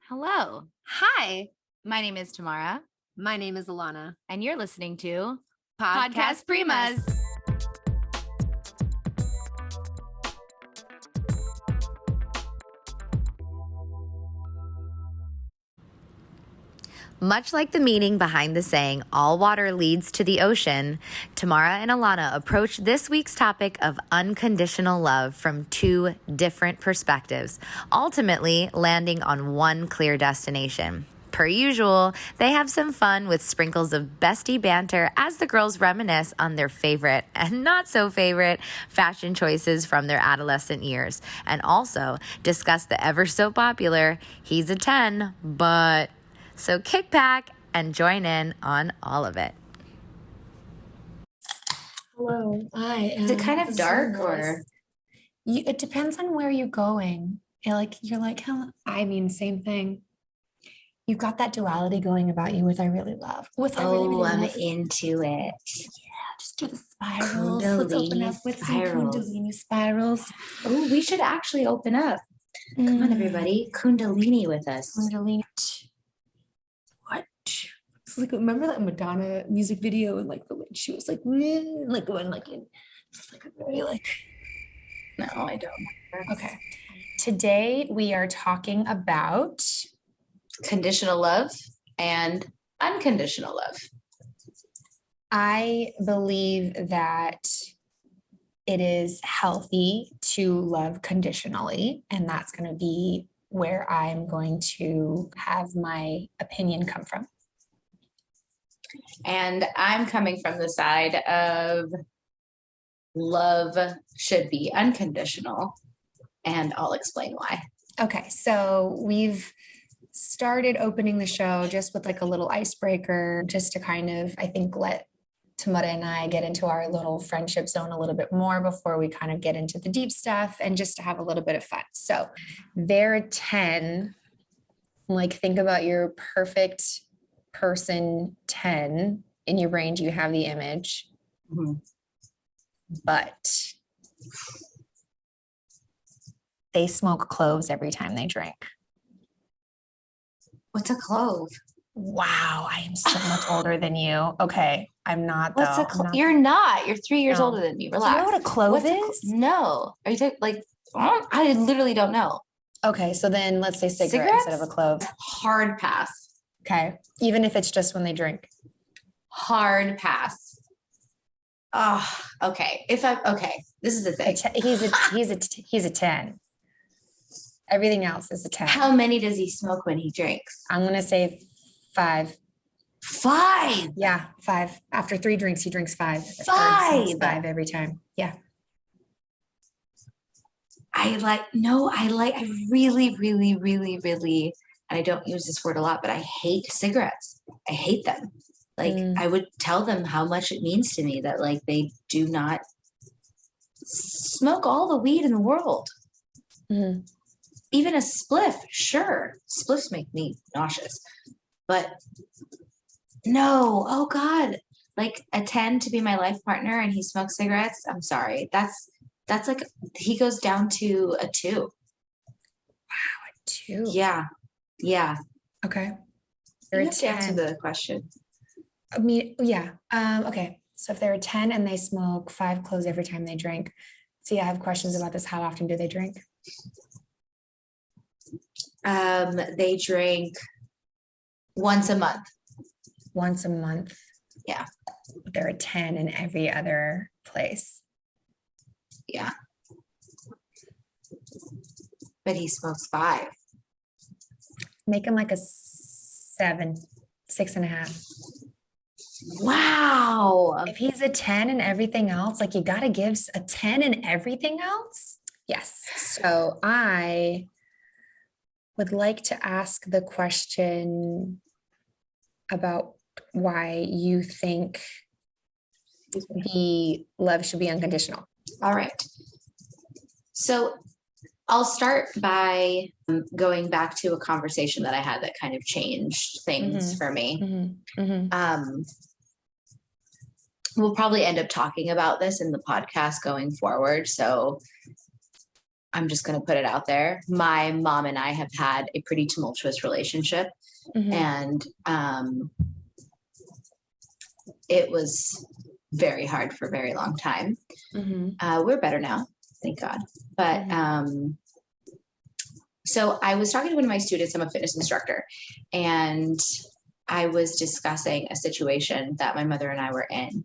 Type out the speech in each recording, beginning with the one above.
Hello. Hi, My name is Tamara, my name is Alana. and you're listening to Podcast Primas. Much like the meaning behind the saying, all water leads to the ocean, Tamara and Alana approach this week's topic of unconditional love from two different perspectives, ultimately landing on one clear destination. Per usual, they have some fun with sprinkles of bestie banter as the girls reminisce on their favorite and not so favorite fashion choices from their adolescent years, and also discuss the ever so popular "he's a 10, but..." So kick back and join in on all of it. Hello. Hi. Is it kind of It's dark so or? nice. It depends on where you're going. You're like, hello. I mean, same thing. You've got that duality going about you, which I really love. I'm Love. into it. Just do the spirals. Let's open Kundalini up with spirals. some Kundalini spirals. Oh, we should actually open up. Come on, everybody. Kundalini with us. Kundalini. What? It's like, remember that Madonna music video and like the way she was like going like in, it's like a very like. No, I don't. Okay. Today we are talking about Conditional love and unconditional love. I believe that it is healthy to love conditionally, and that's going to be where I'm going to have my opinion come from. And I'm coming from the side of love should be unconditional, and I'll explain why. Okay, so we've started opening the show just with like a little icebreaker, just to kind of, I think, let Tamara and I get into our little friendship zone a little bit more before we kind of get into the deep stuff, and just to have a little bit of fun. So they're a 10. Like, think about your perfect person 10 in your brain. Do you have the image? Mhm. But they smoke cloves every time they drink. What's a clove? Wow, I am so much older than you. Okay, I'm not though. What's a I'm not- You're not. You're 3 years No. older than me. Do you Relax. know what a clove What's is? No. Are you talking like? I literally don't know. Okay, so then let's say cigarette instead of a Cigarettes? clove. Hard pass. Okay, even if it's just when they drink. Hard pass. Oh, okay. Okay, this is the thing. He's a 10. Everything else is a 10. How many does he smoke when he drinks? I'm gonna say 5. 5. Yeah, 5. After 3 drinks, he drinks 5. Or he smokes 5. 5 every time. Yeah. I really, really, really, really, and I don't use this word a lot, but I hate cigarettes. I hate them. Like, I would tell them how much it means to me that like they do not smoke all the weed in the world. Mhm. Even a spliff, sure. Spliffs make me nauseous. But no, oh God. Like a 10 to be my life partner and he smokes cigarettes. I'm sorry. That's like he goes down to a 2. 2. Yeah. Yeah. Okay. You They're a have to answer 10. the question. I mean, yeah. Okay. So if they're a 10 and they smoke 5 cloves every time they drink. See, I have questions about this. How often do they drink? They drink once a month. Once a month. Yeah. They're a 10 in every other place. Yeah. But he smokes 5. Make him like a 7, 6.5. Wow. If he's a 10 and everything else, like you got to give a 10 and everything else. Yes. So I would like to ask the question about why you think the love should be unconditional. All right. So I'll start by going back to a conversation that I had that kind of changed things for me. We'll probably end up talking about this in the podcast going forward. So I'm just going to put it out there. My mom and I have had a pretty tumultuous relationship, and it was very hard for a very long time. We're better now, thank God. But so I was talking to one of my students. I'm a fitness instructor, and I was discussing a situation that my mother and I were in,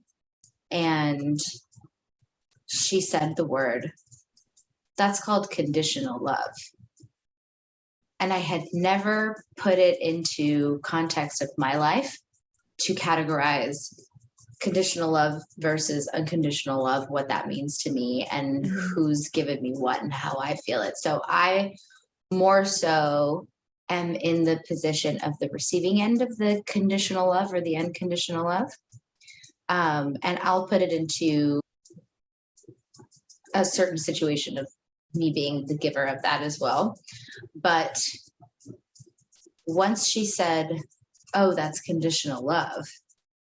and she said the word, that's called conditional love. And I had never put it into context of my life to categorize conditional love versus unconditional love, what that means to me and who's given me what and how I feel it. So I more so am in the position of the receiving end of the conditional love or the unconditional love. And I'll put it into a certain situation of me being the giver of that as well. But once she said, oh, that's conditional love,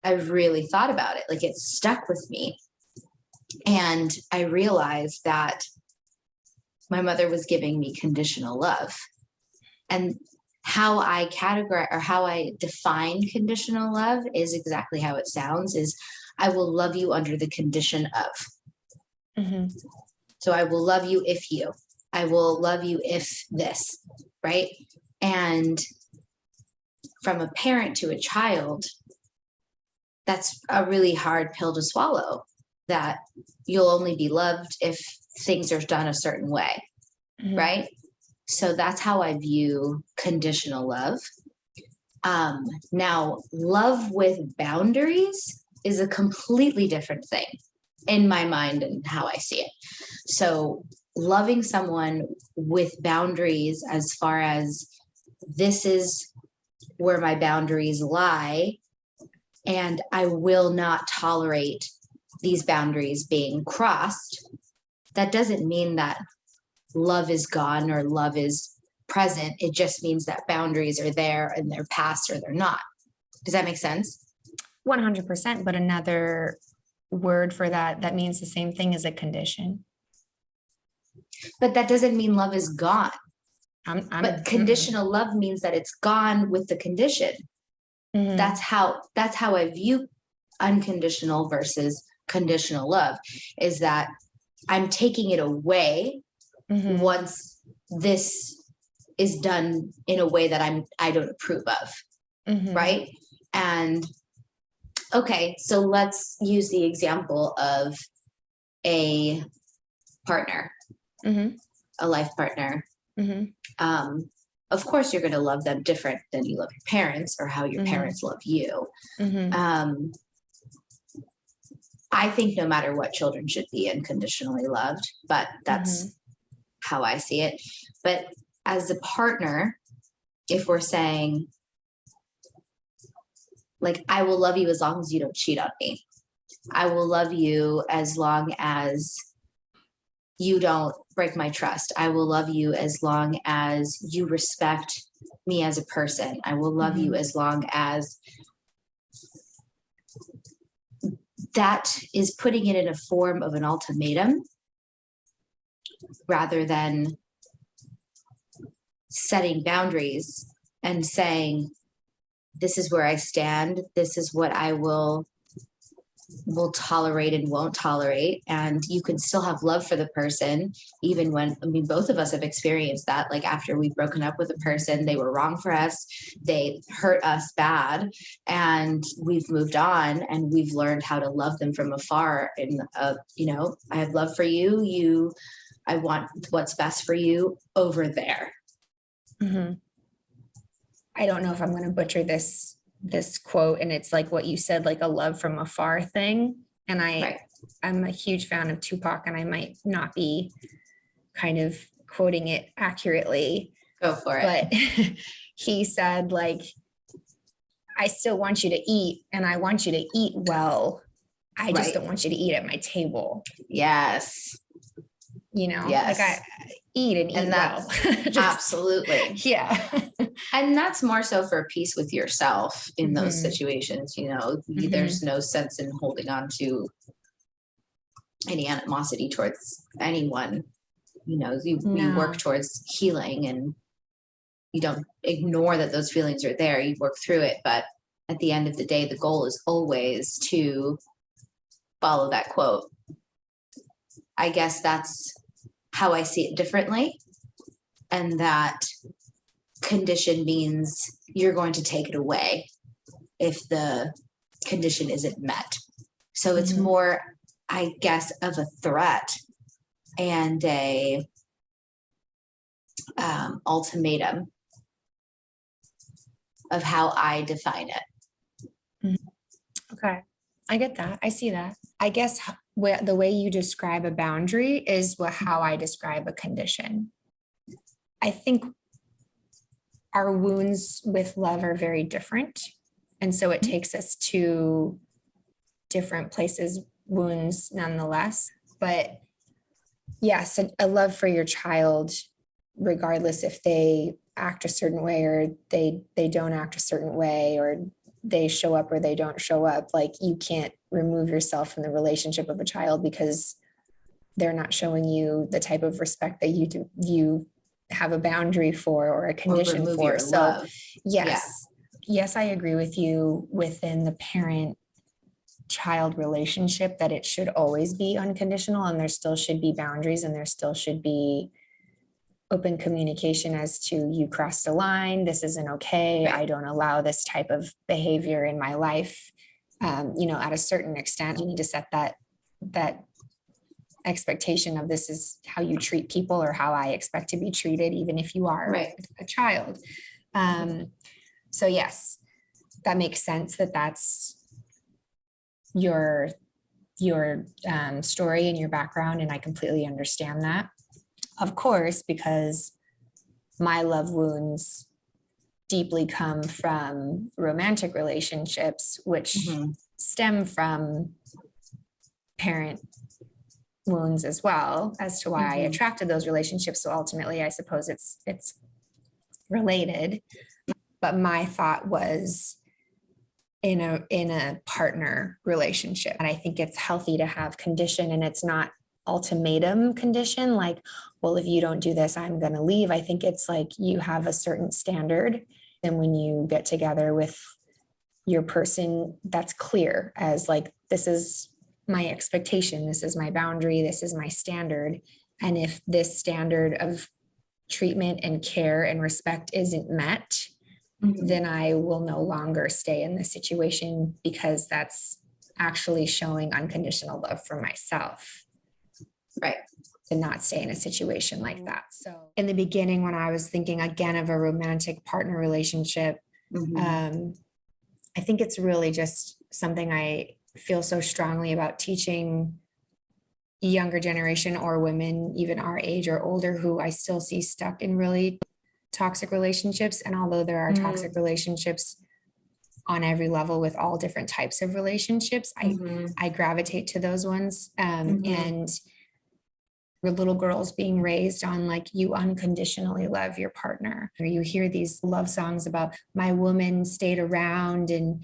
I really thought about it. Like, it stuck with me. And I realized that my mother was giving me conditional love. And how I categorize or how I define conditional love is exactly how it sounds, is I will love you under the condition of. So I will love you if you, I will love you if this, right? And from a parent to a child, that's a really hard pill to swallow, that you'll only be loved if things are done a certain way, right? So that's how I view conditional love. Now, love with boundaries is a completely different thing in my mind and how I see it. So loving someone with boundaries, as far as this is where my boundaries lie, and I will not tolerate these boundaries being crossed, that doesn't mean that love is gone or love is present. It just means that boundaries are there and they're passed or they're not. Does that make sense? 100%. But another word for that means the same thing as a condition. But that doesn't mean love is gone. But conditional love means that it's gone with the condition. That's how I view unconditional versus conditional love, is that I'm taking it away once this is done in a way that I don't approve of, right? And okay, so let's use the example of a partner, a life partner. Of course, you're going to love them different than you love your parents or how your parents love you. I think no matter what, children should be unconditionally loved, but that's how I see it. But as a partner, if we're saying, like, I will love you as long as you don't cheat on me. I will love you as long as you don't break my trust. I will love you as long as you respect me as a person. I will love you as long as, that is putting it in a form of an ultimatum rather than setting boundaries and saying, this is where I stand. This is what I will tolerate and won't tolerate. And you can still have love for the person, even when, I mean, both of us have experienced that. Like, after we've broken up with a person, they were wrong for us, they hurt us bad, and we've moved on and we've learned how to love them from afar. And, I have love for you. I want what's best for you over there. I don't know if I'm going to butcher this quote, and it's like what you said, like a love from afar thing. And I'm a huge fan of Tupac, and I might not be kind of quoting it accurately. Go for it. But he said, like, I still want you to eat, and I want you to eat well. I just don't want you to eat at my table. Yes. Like, I eat and eat well. Absolutely. Yeah. And that's more so for peace with yourself in those situations. There's no sense in holding on to any animosity towards anyone you work towards healing, and you don't ignore that those feelings are there. You work through it. But at the end of the day, the goal is always to follow that quote. I guess that's how I see it differently. And that condition means you're going to take it away if the condition isn't met. So it's more, I guess, of a threat and a ultimatum of how I define it. Okay. I get that. I see that. I guess the way you describe a boundary is how I describe a condition. I think our wounds with love are very different. And so it takes us to different places, wounds nonetheless. But yes, a love for your child, regardless if they act a certain way or they don't act a certain way, or they show up or they don't show up. Like, you can't remove yourself from the relationship of a child because they're not showing you the type of respect that you have a boundary for or a condition for. So love. Yes, I agree with you within the parent child relationship that it should always be unconditional, and there still should be boundaries, and there still should be open communication as to, you crossed a line, this isn't okay. Right. I don't allow this type of behavior in my life. At a certain extent, you need to set that expectation of, this is how you treat people or how I expect to be treated, even if you are a child. So yes, that makes sense that's your story and your background. And I completely understand that. Of course, because my love wounds deeply come from romantic relationships, which stem from parent wounds as well, as to why I attracted those relationships. So ultimately, I suppose it's related. But my thought was in a partner relationship. And I think it's healthy to have condition, and it's not ultimatum condition, like, well, if you don't do this, I'm going to leave. I think it's like, you have a certain standard. And when you get together with your person, that's clear as like, this is my expectation, this is my boundary, this is my standard. And if this standard of treatment and care and respect isn't met, then I will no longer stay in this situation, because that's actually showing unconditional love for myself. Right. To not stay in a situation like that. So in the beginning, when I was thinking again of a romantic partner relationship, I think it's really just something I feel so strongly about teaching younger generation, or women even our age or older, who I still see stuck in really toxic relationships. And although there are toxic relationships on every level with all different types of relationships, I gravitate to those ones. And we're little girls being raised on, like, you unconditionally love your partner. Or you hear these love songs about, my woman stayed around and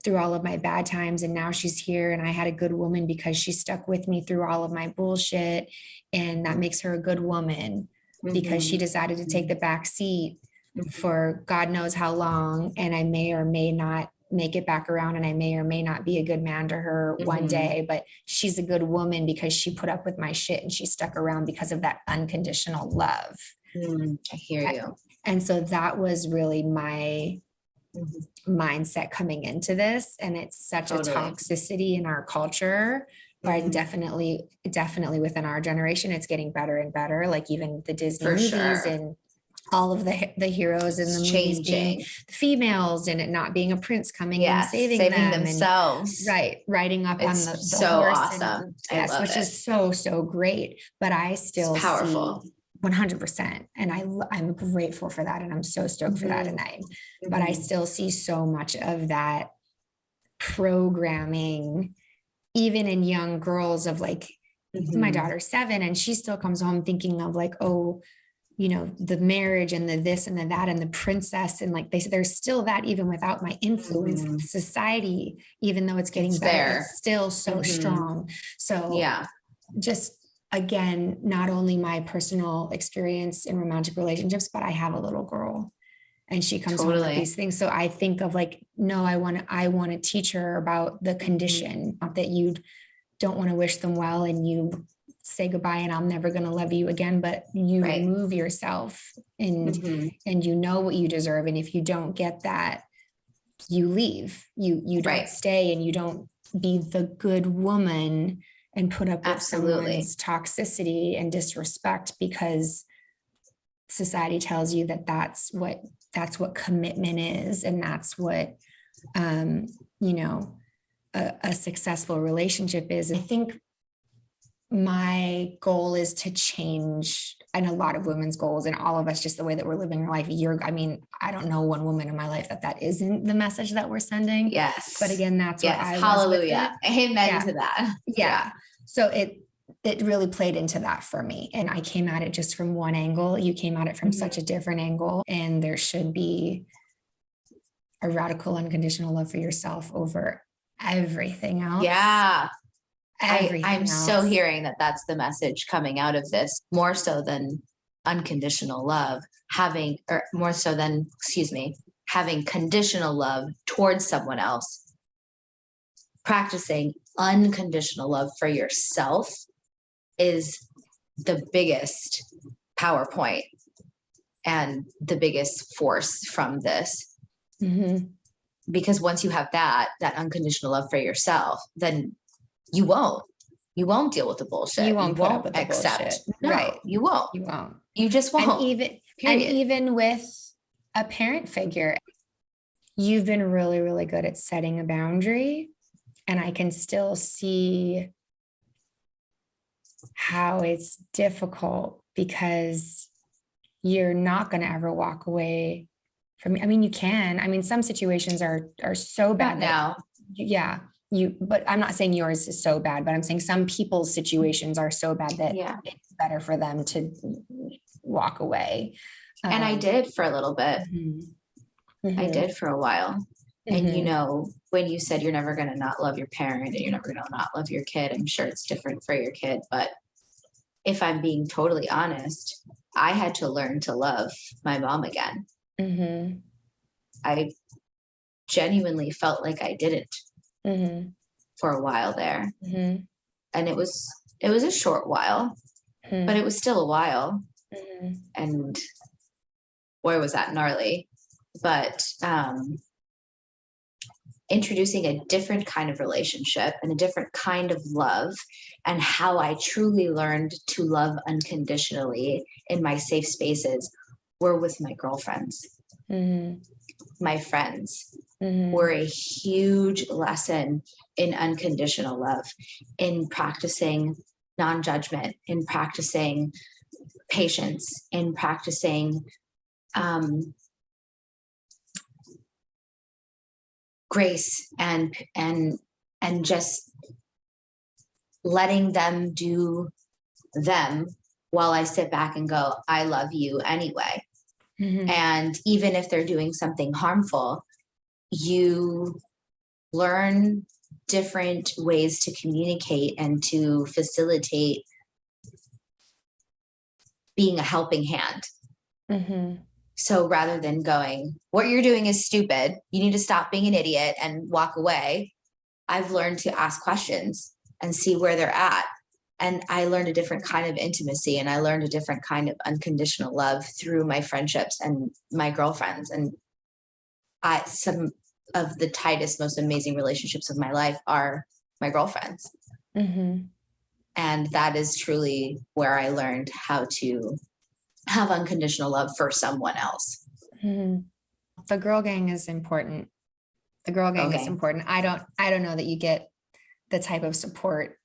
through all of my bad times, and now she's here, and I had a good woman because she stuck with me through all of my bullshit, and that makes her a good woman because she decided to take the back seat for God knows how long, and I may or may not make it back around, and I may or may not be a good man to her one day, but she's a good woman because she put up with my shit and she stuck around because of that unconditional love. I hear you. And so that was really my mindset coming into this. And it's such a toxicity in our culture, but definitely within our generation, it's getting better and better. Like even the Disney movies and all of the heroes in the movies being the females, and it not being a prince coming and saving themselves. And, riding up on the so horse. Awesome. And, which is so great. But I still powerful. See 100%. And I'm grateful for that. And I'm so stoked for that. But I still see so much of that programming, even in young girls, of like, my daughter's 7 and she still comes home thinking of like, oh, you know, the marriage and the this and the that and the princess. And like there's still that even without my influence. Society, even though it's getting better, it's still so strong. So just again, not only my personal experience in romantic relationships, but I have a little girl and she comes home with Totally. these things. So I think of like, no, I want to teach her about the condition, not that you don't want to wish them well and you say goodbye and I'm never going to love you again, but you Right. remove yourself and you know what you deserve. And if you don't get that, you leave, you don't Right. stay, and you don't be the good woman and put up with Absolutely. someone's toxicity and disrespect because society tells you that that's what commitment is. And that's what, you know, a successful relationship is. I think my goal is to change, and a lot of women's goals, and all of us, just the way that we're living our life. I don't know one woman in my life that isn't the message that we're sending. Yes. But again, that's what I hallelujah. Amen Yeah. to that. Yeah. So it really played into that for me. And I came at it just from one angle. You came at it from such a different angle. And there should be a radical unconditional love for yourself over everything else. Yeah. I'm else. so hearing that that's the message coming out of this, more so than unconditional love, having conditional love towards someone else. Practicing unconditional love for yourself is the biggest PowerPoint and the biggest force from this. Because once you have that unconditional love for yourself, then you won't deal with the bullshit. You won't put up with the accept. bullshit. No, Right. You won't. You won't. You just won't. And even with a parent figure, you've been really, really good at setting a boundary. And I can still see how it's difficult because you're not going to ever walk away from, I mean, you can. I mean, some situations are so bad now. But I'm not saying yours is so bad, but I'm saying some people's situations are so bad that it's better for them to walk away. And I did for a little bit. I did for a while. And you know, when you said you're never going to not love your parent and you're never going to not love your kid, I'm sure it's different for your kid. But if I'm being totally honest, I had to learn to love my mom again. I genuinely felt like I didn't for a while there. And it was a short while, but it was still a while. And boy, was that gnarly. But introducing a different kind of relationship and a different kind of love, and how I truly learned to love unconditionally in my safe spaces were with my girlfriends. My friends were a huge lesson in unconditional love, in practicing non-judgment, in practicing patience, in practicing grace, and just letting them do them while I sit back and go, I love you anyway. And even if they're doing something harmful, you learn different ways to communicate and to facilitate being a helping hand. So rather than going, what you're doing is stupid, you need to stop being an idiot and walk away, I've learned to ask questions and see where they're at. And I learned a different kind of intimacy, and I learned a different kind of unconditional love through my friendships and my girlfriends. And some of the tightest, most amazing relationships of my life are my girlfriends. And that is truly where I learned how to have unconditional love for someone else. The girl gang is important. The girl gang is important. I don't know that you get the type of support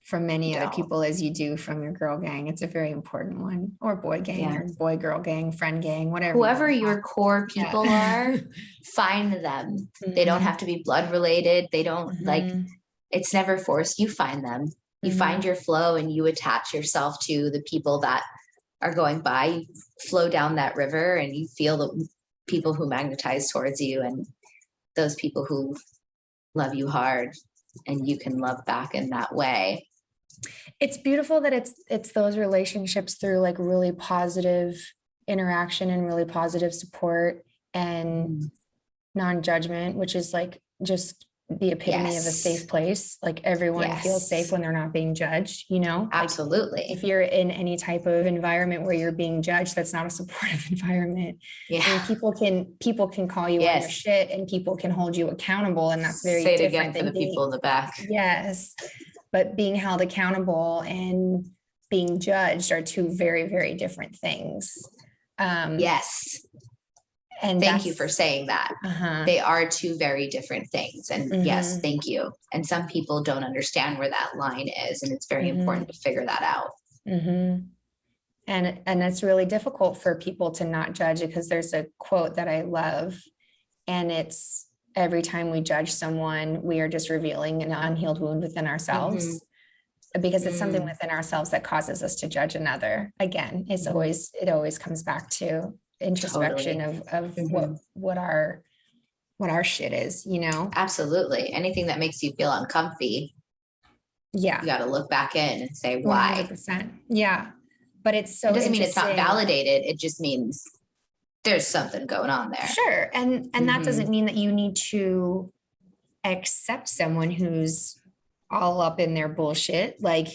from many other people as you do from your girl gang. It's a very important one, or boy gang, or boy girl gang, friend gang, whatever. Whoever your core people are, find them. They don't have to be blood related. They don't it's never forced. You find them. You find your flow, and you attach yourself to the people that are going by. You flow down that river, and you feel the people who magnetize towards you, and those people who love you hard, and you can love back in that way. It's beautiful that it's those relationships through like really positive interaction and really positive support and non-judgment, which is like just the epitome of a safe place. Like everyone feels safe when they're not being judged, you know? Absolutely. Like if you're in any type of environment where you're being judged, that's not a supportive environment. Yeah. I mean, people can call you on your shit and people can hold you accountable. And that's very different again for the people in the back. Yes. But being held accountable and being judged are two very, very different things. Yes. And thank you for saying that. They are two very different things. And yes, thank you. And some people don't understand where that line is. And it's very important to figure that out. And it's really difficult for people to not judge, because there's a quote that I love. And it's, every time we judge someone, we are just revealing an unhealed wound within ourselves. Because it's something within ourselves that causes us to judge another. Again, it always comes back to introspection of what our shit is, you know? Absolutely. Anything that makes you feel uncomfy. Yeah. You got to look back in and say, why? 100%. Yeah. But it doesn't mean it's not validated. It just means there's something going on there. Sure. And that doesn't mean that you need to accept someone who's all up in their bullshit. Like,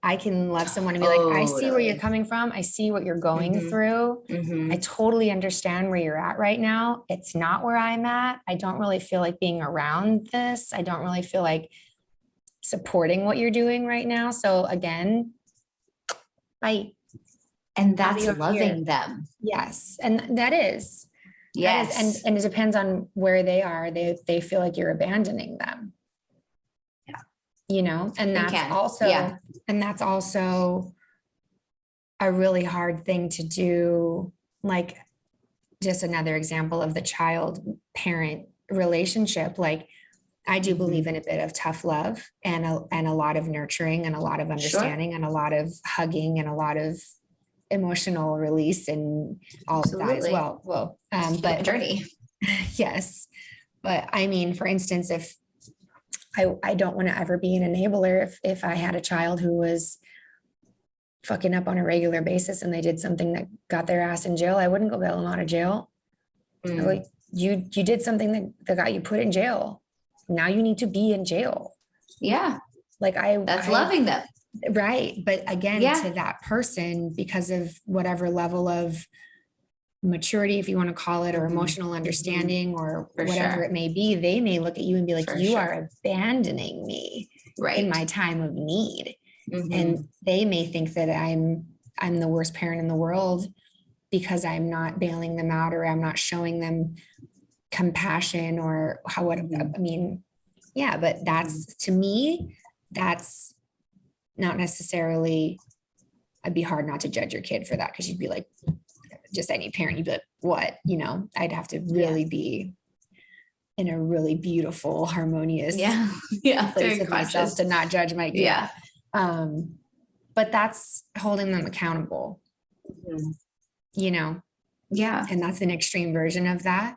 I can love someone and be like, I see where you're coming from. I see what you're going through. I totally understand where you're at right now. It's not where I'm at. I don't really feel like being around this. I don't really feel like supporting what you're doing right now. So again, bye. And that's loving them. Yes. And that is. Yes. That is, and it depends on where they are. They feel like you're abandoning them. You know, and that's also a really hard thing to do. Like, just another example of the child parent relationship. Like, I do believe in a bit of tough love and a lot of nurturing and a lot of understanding and a lot of hugging and a lot of emotional release and all of that as well. Well, but journey. Yes. But I mean, for instance, if I don't want to ever be an enabler. If I had a child who was fucking up on a regular basis and they did something that got their ass in jail, I wouldn't go bail them out of jail. Like, you did something that got you put in jail. Now you need to be in jail. Yeah. Like that's loving them. Right. But again, to that person, because of whatever level of maturity, if you want to call it, or emotional understanding or whatever it may be, they may look at you and be like, you are abandoning me in my time of need. And they may think that I'm the worst parent in the world because I'm not bailing them out, or I'm not showing them compassion, or I mean, yeah, but that's, to me, that's not necessarily, I'd be hard not to judge your kid for that. 'Cause you'd be like, just any parent, you'd be like, what, you know, I'd have to really be in a really beautiful, harmonious place of myself to not judge my kid. But that's holding them accountable, you know? Yeah. And that's an extreme version of that.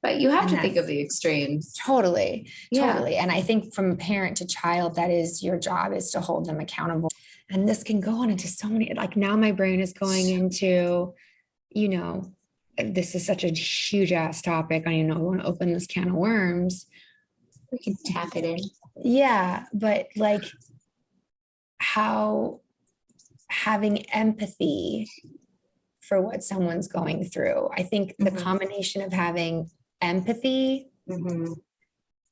But you have to think of the extremes. Totally. And I think from parent to child, that is your job, is to hold them accountable. And this can go on into so many, like, now my brain is going into, you know, this is such a huge ass topic. I don't even know if I want to open this can of worms. We can tap it in. Yeah. But like, how having empathy for what someone's going through. I think the combination of having empathy,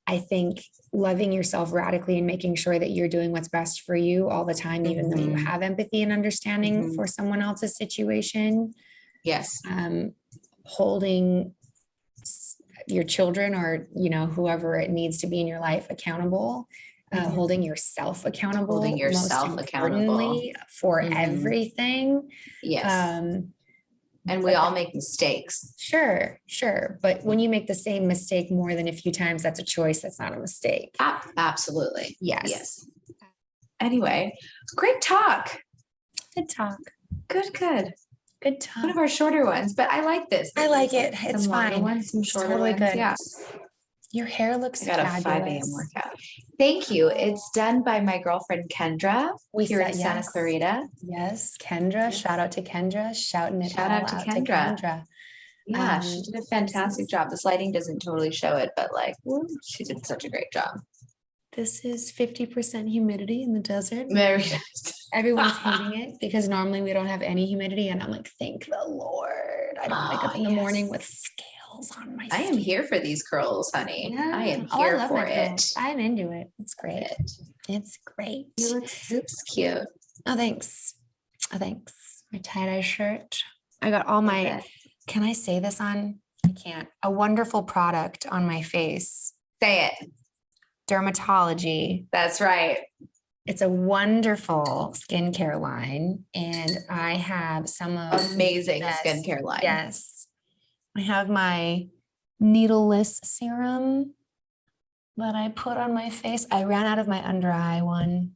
I think loving yourself radically and making sure that you're doing what's best for you all the time, even though you have empathy and understanding for someone else's situation. Yes. Holding your children, or, you know, whoever it needs to be in your life, accountable. Holding yourself accountable. For everything. Yes. And we all make mistakes. Sure. But when you make the same mistake more than a few times, that's a choice. That's not a mistake. Absolutely. Yes. Anyway, great talk. Good talk. Good talk. One of our shorter ones, but I like this. I like it. It's some fine. Ones, some shorter totally ones. Good. Yeah. Your hair looks I got a 5 a.m. fabulous. workout. Thank you. It's done by my girlfriend Kendra here in Santa Clarita. Yes, Kendra. Yes. Shout out to Kendra. Shouting it Shout all out to out Kendra. to Kendra. Yeah, she did a fantastic job. This lighting doesn't totally show it, but like, woo, she did such a great job. This is 50% humidity in the desert. Very Everyone's hating it because normally we don't have any humidity. And I'm like, thank the Lord. I don't wake up in the morning with scales on my I skin. am here for these curls, honey. Yeah. I am Oh, here love for my it. curls. I'm into it. It's great. It's great. You look super cute. Oh, thanks. Oh, thanks. My tie-dye shirt. I got all my, can I say this on? I can't. A wonderful product on my face. Say it. Dermatology. That's right. It's a wonderful skincare line. And I have some of amazing skincare line. Yes. I have my needleless serum that I put on my face. I ran out of my under eye one.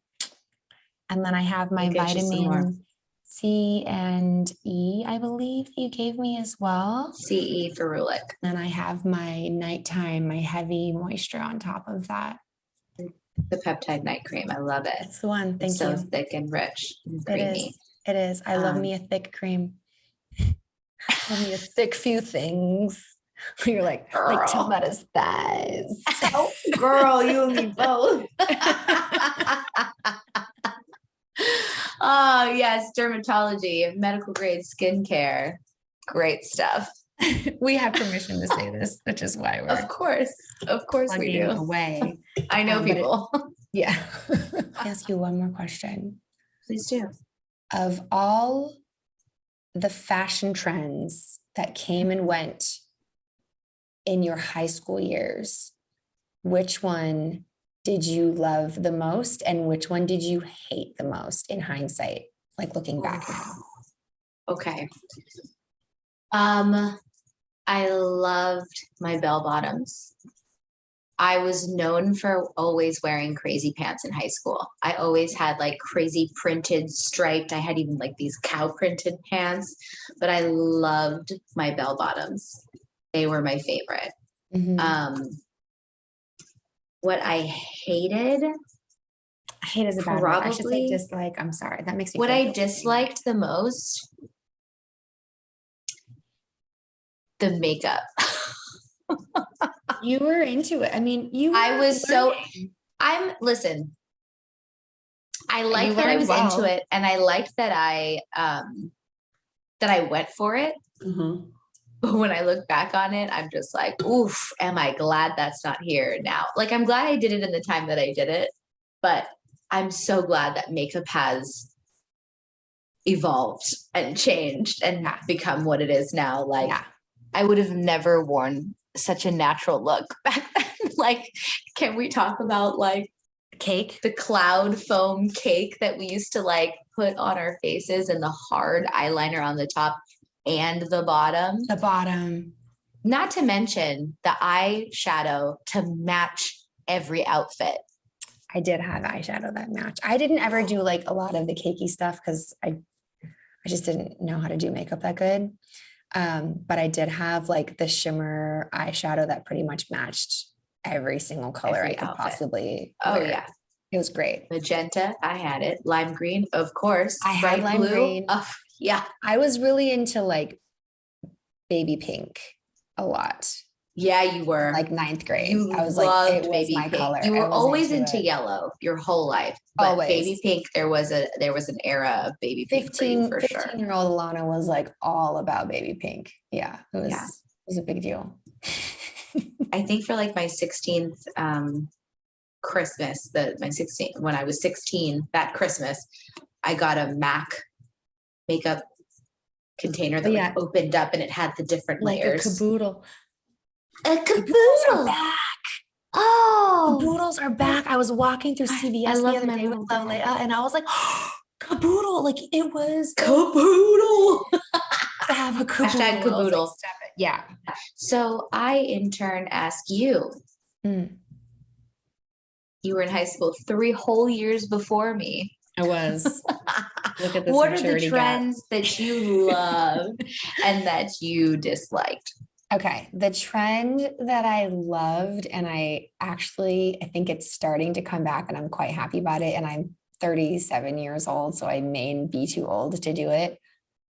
And then I have my vitamin C and E, I believe you gave me as well. CE ferulic. And I have my nighttime, my heavy moisture on top of that. The peptide night cream. I love it. It's the one. Thank you. So thick and rich and creamy. It is. I love me a thick cream. Love me a thick few things. You're like Tamara's thighs. Oh, girl, you and me both. Oh, yes. Dermatology, medical grade skincare. Great stuff. We have permission to say this, which is why we're Of course we do. Away. I know people. Yeah. I'll ask you one more question. Please do. Of all the fashion trends that came and went in your high school years, which one did you love the most and which one did you hate the most in hindsight, like looking back now? Okay. I loved my bell bottoms. I was known for always wearing crazy pants in high school. I always had like crazy printed striped. I had even like these cow printed pants, but I loved my bell bottoms. They were my favorite. Mm-hmm. What I hated. Hate is a bad word. I should say dislike. I'm sorry. That makes me what I disliked the most. The makeup. You were into it. I mean, I was learning. Listen, I liked that I was into it and I liked that I went for it. Mm-hmm. But when I look back on it, I'm just like, oof, am I glad that's not here now? Like, I'm glad I did it in the time that I did it, but I'm so glad that makeup has evolved and changed and become what it is now. Like, I would have never worn such a natural look back then. Like, can we talk about like cake, the cloud foam cake that we used to like put on our faces and the hard eyeliner on the top and the bottom? The bottom. Not to mention the eyeshadow to match every outfit. I did have eyeshadow that matched. I didn't ever do like a lot of the cakey stuff because I just didn't know how to do makeup that good. But I did have like the shimmer eyeshadow that pretty much matched every single color I could possibly wear. Oh yeah. It was great. Magenta, I had it. Lime green, of course. I had lime green. Oh, yeah. I was really into like baby pink a lot. Yeah, you were. Like ninth grade. I was like, it was baby my pink. Color. You were always into yellow your whole life. But always. Baby pink, there was an era of baby pink 15-year-old Alana was like all about baby pink. Yeah, it was a big deal. I think for like my 16th Christmas, when I was 16, that Christmas, I got a MAC makeup container that like opened up and it had the different layers. Like a caboodle. A caboodle. Are back. Oh, caboodles are back. I was walking through CVS the other day with Leia and I was like, oh, caboodle. Like it was caboodle. I have a caboodle. Hashtag caboodle. Like, yeah. So I in turn ask you. You were in high school 3 whole years before me. I was. Look at this. What are the trends that you love and that you disliked? Okay, the trend that I loved, and I think it's starting to come back, and I'm quite happy about it. And I'm 37 years old, so I may be too old to do it.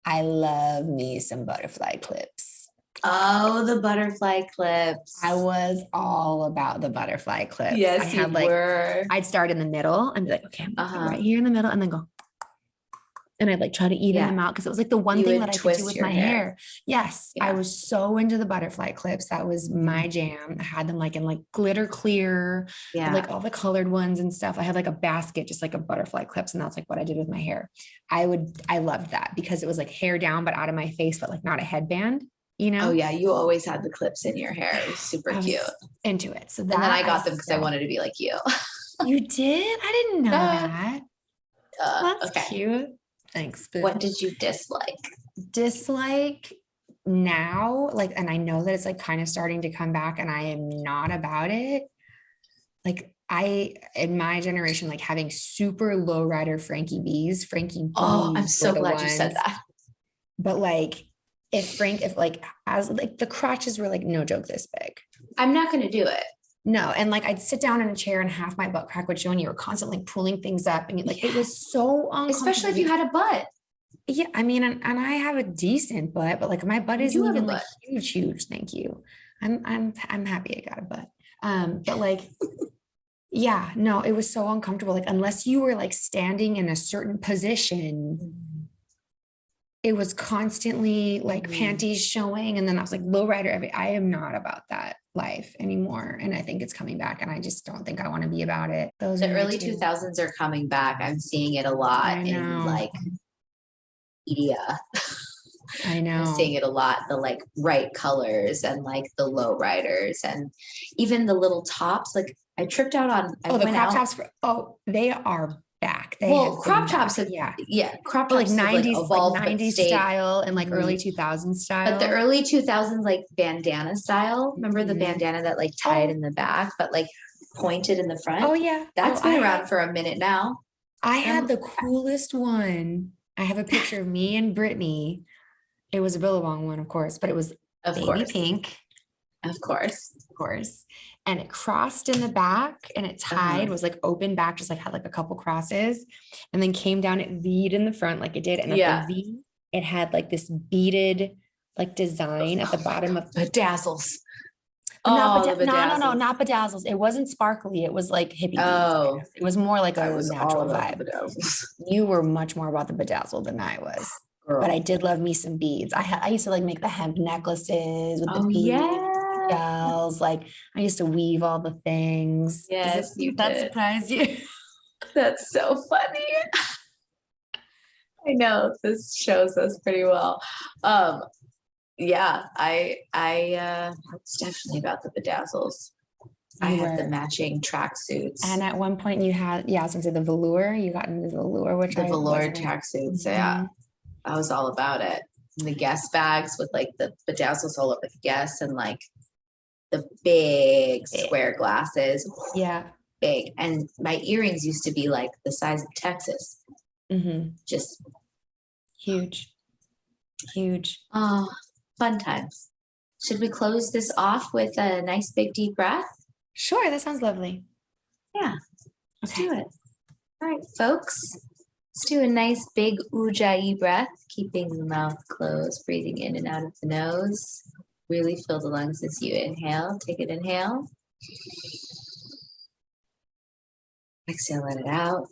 I love me some butterfly clips. Oh, the butterfly clips. I was all about the butterfly clips. Yes, I had you were. I'd start in the middle and be like, okay, I'm Uh-huh. right here in the middle, and then go. And I'd like try to even Yeah. them out because it was like the one You thing would that I could twist do with your my hair. hair. Yes, I Yeah. was so into the butterfly clips. That was my jam. I had them like in like glitter clear, Yeah. like all the colored ones and stuff. I had like a basket, just like a butterfly clips, and that's like what I did with my hair. I loved that because it was like hair down, but out of my face, but like not a headband, you know? Oh yeah, you always had the clips in your hair. It was super I was cute. into it. So that And then I got them because I wanted to be like you. You did? I didn't know that. That's okay. cute. Thanks, boo. What did you dislike? Dislike now, like, and I know that it's like kind of starting to come back, and I am not about it. Like, in my generation, like having super low rider Frankie B's. Oh, I'm were so the glad you said ones. that. But like, if like as like the crotches were like no joke this big. I'm not going to do it. No, and like I'd sit down in a chair and half my butt crack would show, and you were constantly pulling things up, and like it was so uncomfortable. Especially if you had a butt. Yeah, I mean, and I have a decent butt, but like my butt You isn't do have a even like butt. huge. Thank you. I'm happy I got a butt. But like, yeah, no, it was so uncomfortable. Like unless you were like standing in a certain position, it was constantly like panties showing, and then I was like low rider. I am not about that life anymore, and I think it's coming back, and I just don't think I want to be about it. Those The are my early two. 2000s are coming back. I'm seeing it a lot in like media. I know. I'm seeing it a lot, the like bright colors and like the low riders and even the little tops. Like I tripped out on the crop tops they are back. Crop tops have crop but like tops 90s have evolved, like 90s style and like early 2000s style. But the early 2000s like bandana style. Remember the bandana that like tied in the back but like pointed in the front? Oh yeah. That's been around for a minute now. I had the coolest one. I have a picture of me and Brittany. It was a Billabong one, of course, but it was baby pink. Of course. And it crossed in the back, and it tied, was like open back, just like had like a couple crosses, and then came down, it V'd in the front like it did. And at the V, it had like this beaded like design at the bottom of bedazzles. No, not bedazzles. It wasn't sparkly. It was like hippie. Oh, it was more like a was natural vibe. You were much more about the bedazzle than I was. Girl. But I did love me some beads. I used to like make the hemp necklaces with the beads, shells. Like I used to weave all the things. Yes, that surprised you? That's so funny. I know this shows us pretty well. Yeah, I was definitely about the bedazzles. I had the matching tracksuits. And at one point you had, I was gonna say the velour. You got into the velour, which the velour tracksuits. Yeah, I was all about it. And the Guess bags with like the bedazzles all over the Guess and like the big square glasses. Yeah, big. And my earrings used to be like the size of Texas. Just huge. Oh, fun times. Should we close this off with a nice big deep breath? Sure, that sounds lovely. Yeah, let's do it. All right, folks. Let's do a nice big ujjayi breath, keeping the mouth closed, breathing in and out of the nose. Really fill the lungs as you inhale. Take an inhale. Exhale, let it out.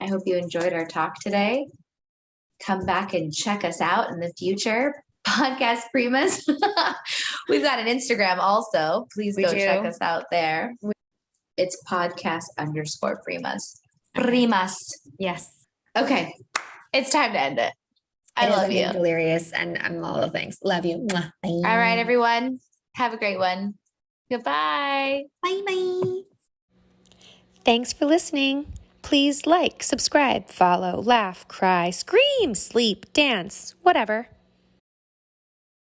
I hope you enjoyed our talk today. Come back and check us out in the future. Podcast Primas. We've got an Instagram also. Please go check us out there. It's podcast_Primas. Primas. Yes. Okay. It's time to end it. I love you. Delirious, and I'm all the things. Love you. Bye. All right, everyone. Have a great one. Goodbye. Bye. Thanks for listening. Please like, subscribe, follow, laugh, cry, scream, sleep, dance, whatever.